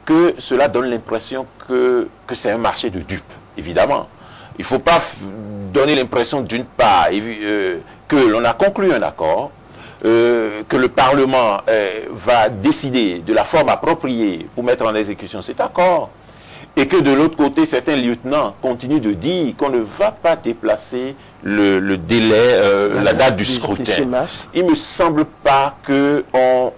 que cela donne l'impression que c'est un marché de dupes, évidemment. Il ne faut pas donner l'impression d'une part que l'on a conclu un accord, que le Parlement va décider de la forme appropriée pour mettre en exécution cet accord, et que de l'autre côté, certains lieutenants continuent de dire qu'on ne va pas déplacer le délai, la date du scrutin. Il ne me semble pas qu'on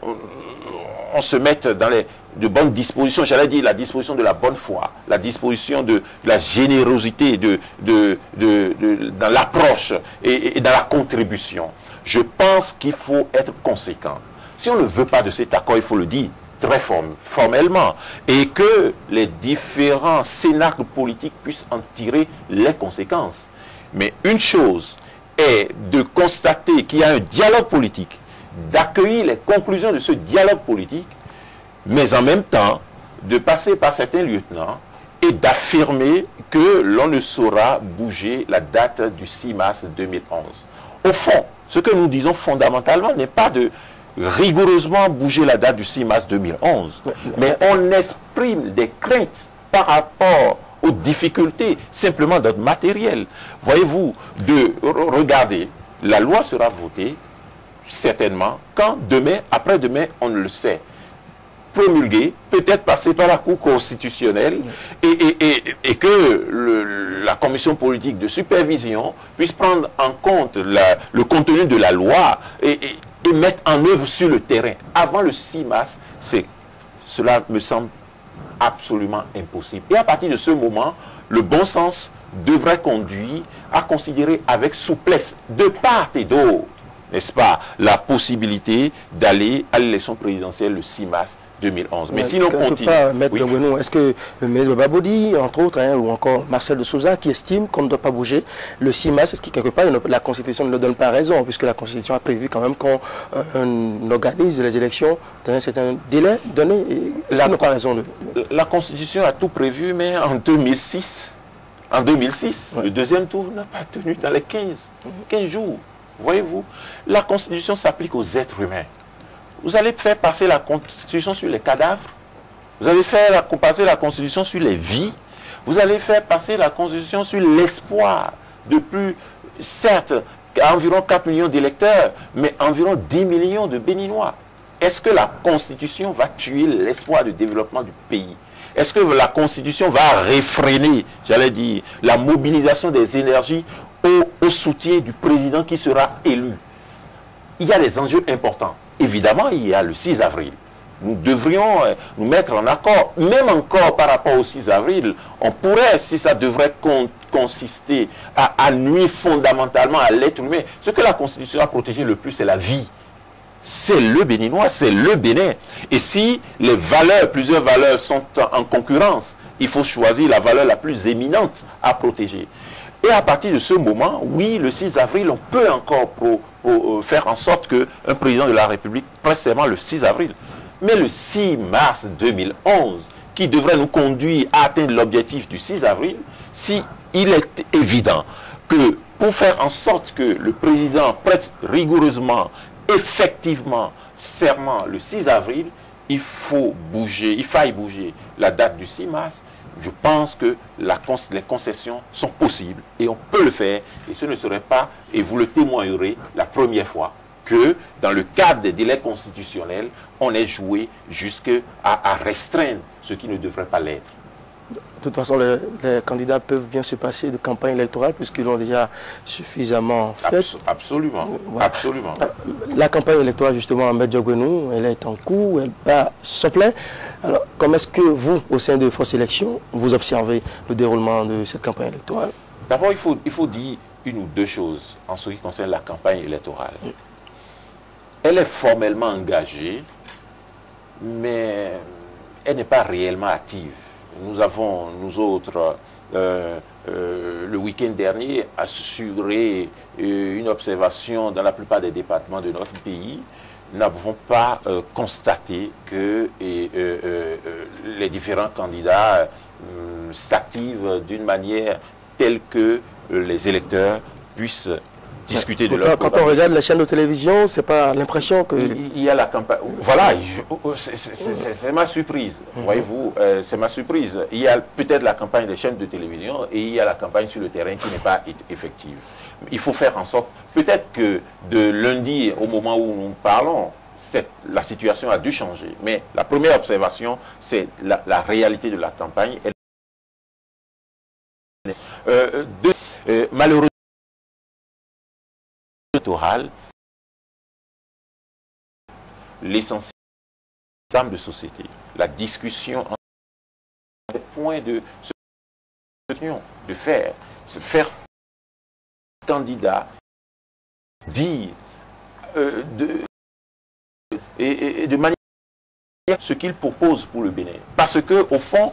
se mette dans de bonnes dispositions, j'allais dire la disposition de la bonne foi, la disposition de la générosité dans l'approche et dans la contribution. Je pense qu'il faut être conséquent. Si on ne veut pas de cet accord, il faut le dire très formellement, et que les différents cénacles politiques puissent en tirer les conséquences. Mais une chose est de constater qu'il y a un dialogue politique, d'accueillir les conclusions de ce dialogue politique, mais en même temps de passer par certains lieutenants et d'affirmer que l'on ne saura bouger la date du 6 mars 2011. Au fond, ce que nous disons fondamentalement n'est pas de rigoureusement bouger la date du 6 mars 2011, mais on exprime des craintes par rapport aux difficultés simplement d'ordre matériel. Voyez-vous, de regarder, la loi sera votée certainement quand demain, après-demain, on ne le sait, promulguée, peut-être passée par la Cour constitutionnelle et que la commission politique de supervision puisse prendre en compte le contenu de la loi et mettre en œuvre sur le terrain. Avant le 6 mars, cela me semble absolument impossible. Et à partir de ce moment, le bon sens devrait conduire à considérer avec souplesse, de part et d'autre, n'est-ce pas, la possibilité d'aller à l'élection présidentielle le 6 mars 2011. Mais sinon, continue. Est-ce que le ministre Babodi, entre autres, ou encore Marcel de Souza, qui estime qu'on ne doit pas bouger le 6 mars, est-ce que quelque part la Constitution ne le donne pas raison, puisque la Constitution a prévu quand même qu'on organise les élections dans un certain délai donné, est-ce qu'il n'a pas raison La Constitution a tout prévu, mais en 2006, le deuxième tour n'a pas tenu dans les 15 jours. Voyez-vous, la Constitution s'applique aux êtres humains. Vous allez faire passer la Constitution sur les cadavres. Vous allez faire passer la Constitution sur les vies. Vous allez faire passer la Constitution sur l'espoir de plus, certes, environ 4 millions d'électeurs, mais environ 10 millions de Béninois. Est-ce que la Constitution va tuer l'espoir de développement du pays? Est-ce que la Constitution va réfréner, j'allais dire, la mobilisation des énergies au soutien du président qui sera élu? Il y a des enjeux importants. Évidemment, il y a le 6 avril. Nous devrions nous mettre en accord, même encore par rapport au 6 avril, on pourrait, si ça devrait consister à nuire fondamentalement à l'être humain, ce que la Constitution a protégé le plus, c'est la vie. C'est le Béninois, c'est le Bénin. Et si les valeurs, plusieurs valeurs sont en concurrence, il faut choisir la valeur la plus éminente à protéger. Et à partir de ce moment, oui, le 6 avril, on peut encore faire en sorte qu'un président de la République prête serment le 6 avril. Mais le 6 mars 2011, qui devrait nous conduire à atteindre l'objectif du 6 avril, si il est évident que pour faire en sorte que le président prête rigoureusement, effectivement, serment le 6 avril, il faille bouger la date du 6 mars. Je pense que les concessions sont possibles et on peut le faire. Et ce ne serait pas, et vous le témoignerez, la première fois que dans le cadre des délais constitutionnels, on ait joué jusqu'à restreindre ce qui ne devrait pas l'être. De toute façon, les candidats peuvent bien se passer de campagne électorale puisqu'ils l'ont déjà suffisamment fait. Absolument, voilà. Absolument. La campagne électorale, justement, à Medjugorje, elle est en cours, elle bat son plein. Alors, comment est-ce que vous, au sein de Force Élection, vous observez le déroulement de cette campagne électorale? D'abord, il faut dire une ou deux choses en ce qui concerne la campagne électorale. Elle est formellement engagée, mais elle n'est pas réellement active. Nous avons, nous autres, le week-end dernier, assuré une observation dans la plupart des départements de notre pays. Nous n'avons pas constaté que les différents candidats s'activent d'une manière telle que les électeurs puissent discuter de leur Quand on regarde la chaîne de télévision, c'est pas l'impression que... Il y a la campagne... Voilà, c'est ma surprise. Voyez-vous, c'est ma surprise. Il y a peut-être la campagne des chaînes de télévision et il y a la campagne sur le terrain qui n'est pas effective. Il faut faire en sorte... Peut-être que de lundi au moment où nous parlons, la situation a dû changer. Mais la première observation, c'est la réalité de la campagne. Malheureusement, l'essentiel de société, la discussion entre les points de faire candidat, dire et de manière ce qu'il propose pour le Bénin. Parce que au fond,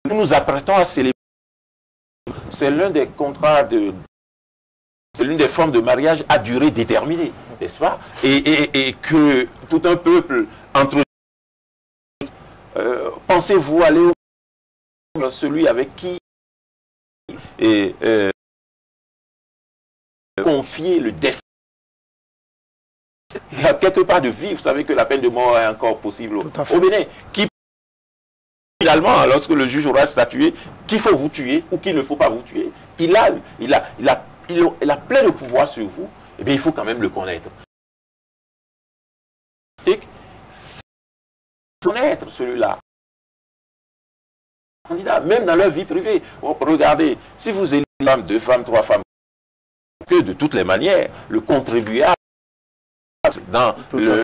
nous nous apprêtons à célébrer. C'est l'un des contrats c'est l'une des formes de mariage à durée déterminée, n'est-ce pas? Et que tout un peuple entre... pensez-vous aller au celui avec qui confier le destin? Il y a quelque part de vie, vous savez que la peine de mort est encore possible au Bénin. Qui finalement, lorsque le juge aura statué qu'il faut vous tuer ou qu'il ne faut pas vous tuer, il a plein de pouvoir sur vous, et bien il faut quand même le connaître. Et connaître celui-là. Même dans leur vie privée. Regardez, si vous élisez une femme, deux femmes, trois femmes, que de toutes les manières, le contribuable dans le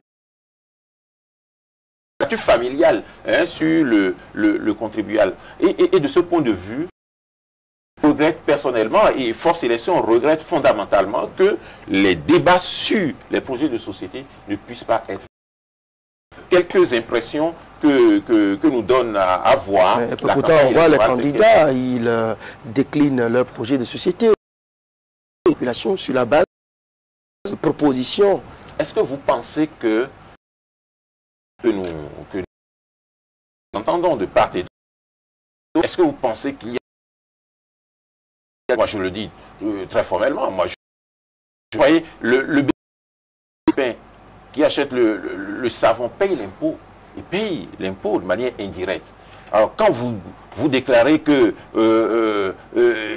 statut familial, sur le contribuable. Et de ce point de vue, je regrette personnellement, et Force Élection regrette fondamentalement que les débats sur les projets de société ne puissent pas être. Quelques impressions que nous donne à voir. Mais pourtant, on voit les candidats, ils déclinent leur projet de société. La population sur la base de propositions. Est-ce que vous pensez que nous entendons de part et d'autre, est-ce que vous pensez qu'il y a... Moi, je le dis très formellement, moi, vous voyez, le Bénin qui achète le savon paye l'impôt. Il paye l'impôt de manière indirecte. Alors, quand vous déclarez que,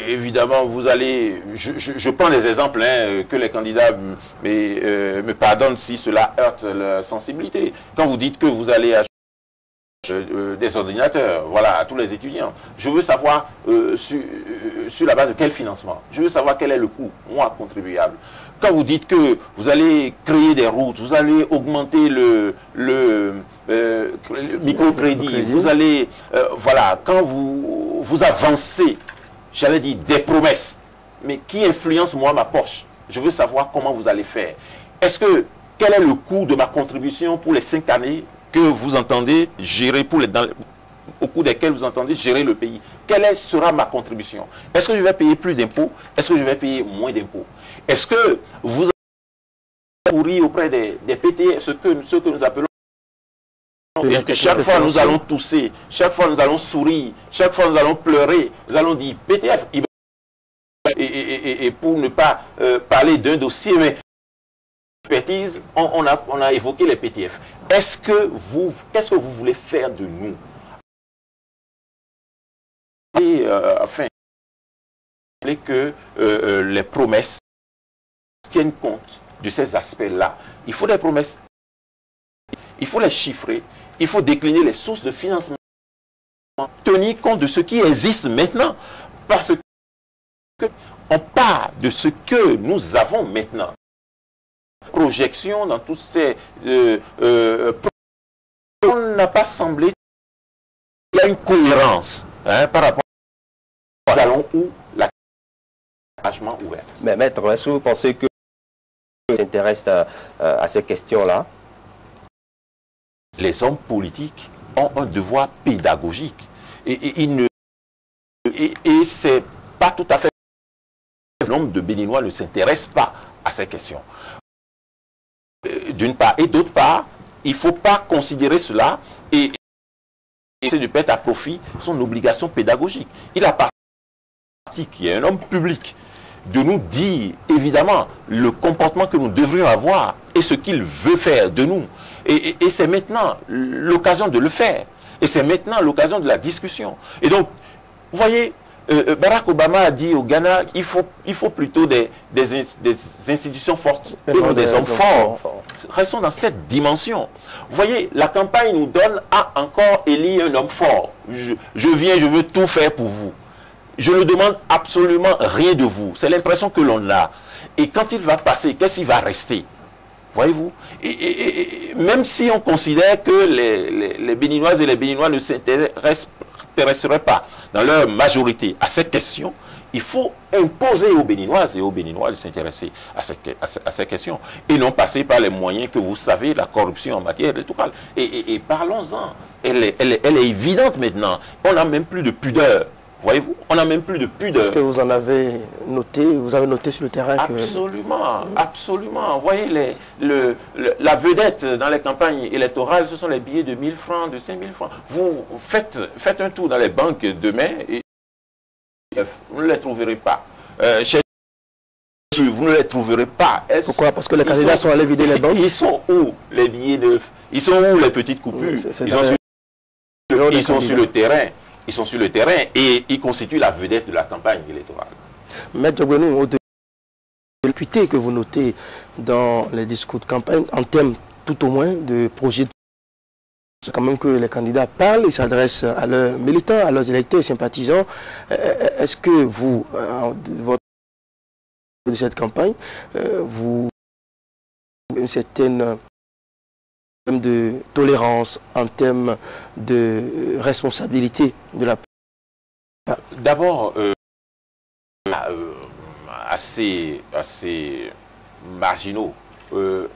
évidemment, vous allez... Je prends des exemples que les candidats me pardonnent si cela heurte la sensibilité. Quand vous dites que vous allez acheter des ordinateurs, voilà, à tous les étudiants, je veux savoir sur la base de quel financement. Je veux savoir quel est le coût, moi, contribuable. Quand vous dites que vous allez créer des routes, vous allez augmenter le microcrédit, vous allez... voilà, quand vous avancez, j'allais dire, des promesses, mais qui influencent, moi, ma poche. Je veux savoir comment vous allez faire. Quel est le coût de ma contribution pour les 5 années que vous entendez gérer, au cours desquelles vous entendez gérer le pays? Quelle sera ma contribution? Est-ce que je vais payer plus d'impôts? Est-ce que je vais payer moins d'impôts? Est-ce que vous allez courir auprès des PTF, ce que nous appelons... Et chaque fois nous allons tousser, chaque fois nous allons sourire, chaque fois nous allons pleurer, nous allons dire PTF. Et pour ne pas parler d'un dossier, mais expertise, on a évoqué les PTF. Qu'est-ce que vous voulez faire de nous? Et enfin, que les promesses tiennent compte de ces aspects-là. Il faut des promesses, il faut les chiffrer, il faut décliner les sources de financement, tenir compte de ce qui existe maintenant, parce qu'on part de ce que nous avons maintenant. Projection dans tous ces... on n'a pas semblé qu'il y a une cohérence par rapport à salon où l'arrangement ouvert. Mais maître, est-ce que vous pensez que s'intéresse à ces questions-là? Les hommes politiques ont un devoir pédagogique. Et c'est pas tout à fait... Le nombre de Béninois ne s'intéresse pas à ces questions. D'une part. Et d'autre part, il ne faut pas considérer cela et essayer de mettre à profit son obligation pédagogique. Il a parti qui est un homme public. de nous dire, évidemment, le comportement que nous devrions avoir et ce qu'il veut faire de nous. Et c'est maintenant l'occasion de le faire. Et c'est maintenant l'occasion de la discussion. Et donc, vous voyez, Barack Obama a dit au Ghana, il faut plutôt des institutions fortes et non des hommes forts. Restons dans cette dimension. Vous voyez, la campagne nous donne à encore élire un homme fort. Je viens, je veux tout faire pour vous. Je ne demande absolument rien de vous. C'est l'impression que l'on a. Et quand il va passer, qu'est-ce qui va rester? Voyez-vous, et même si on considère que les Béninoises et les Béninois ne s'intéresseraient pas dans leur majorité à cette question, il faut imposer aux Béninoises et aux Béninois de s'intéresser à ces questions et non passer par les moyens que vous savez, la corruption en matière électorale. Et parlons-en, elle est évidente maintenant. On n'a même plus de pudeur. Voyez-vous, on n'a même plus de pudeur. Est-ce que vous en avez noté, vous avez noté sur le terrain que... Absolument, absolument. Vous voyez, la vedette dans les campagnes électorales, ce sont les billets de 1 000 francs, de 5 000 francs. Vous faites un tour dans les banques demain et vous ne les trouverez pas. Vous ne les trouverez pas. Pourquoi? Parce que les candidats sont allés vider les banques. Ils sont où les billets neufs? Ils sont où les petites coupures? Ils sont sur le terrain. Ils sont sur le terrain et ils constituent la vedette de la campagne électorale. Maître Diogbenou, au-delà de l'impunité que vous notez dans les discours de campagne, en termes tout au moins de projets, c'est quand même que les candidats parlent et s'adressent à leurs militants, à leurs électeurs et sympathisants. Est-ce que vous, de cette campagne, vous avez une certaine de tolérance, en termes de responsabilité de la... D'abord, assez marginaux.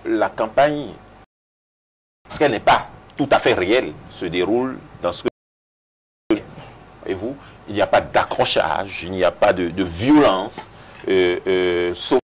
La campagne, parce qu'elle n'est pas tout à fait réelle, se déroule dans ce que... Et vous, il n'y a pas d'accrochage, il n'y a pas de violence, sauf